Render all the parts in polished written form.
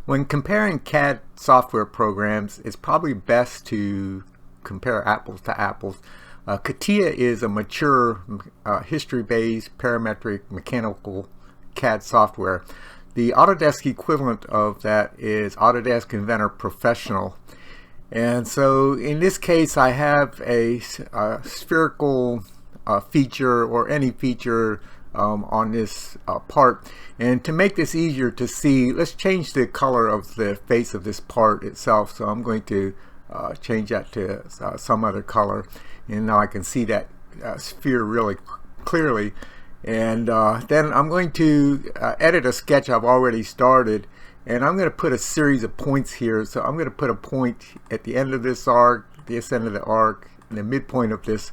When comparing CAD software programs, it's probably best to compare apples to apples. CATIA is a mature, history-based, parametric, mechanical CAD software. The Autodesk equivalent of that is Autodesk Inventor Professional. And so in this case, I have a spherical feature or any feature on this part. And to make this easier to see, let's change the color of the face of this part itself. So I'm going to change that to some other color, and now I can see that sphere really clearly. And then I'm going to edit a sketch I've already started, and I'm going to put a series of points here. So I'm going to put a point at the end of this arc, this end of the arc, and the midpoint of this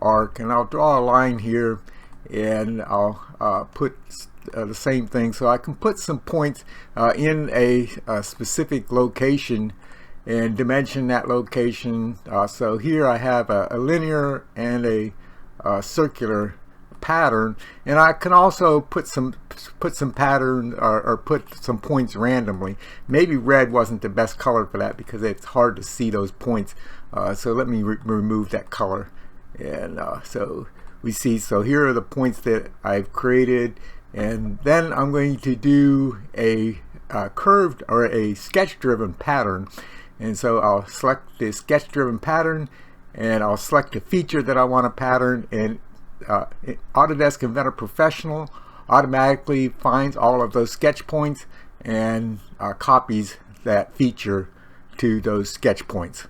arc, and I'll draw a line here, and I'll put the same thing. So I can put some points in a specific location and dimension that location. So here I have a linear and a circular pattern, and I can also put some pattern or put some points randomly. Maybe red wasn't the best color for that because it's hard to see those points. So let me remove that color, and so we see. So here are the points that I've created, and then I'm going to do a curved or a sketch-driven pattern. And so I'll select the sketch-driven pattern, and I'll select a feature that I want to pattern, and Autodesk Inventor Professional automatically finds all of those sketch points and copies that feature to those sketch points.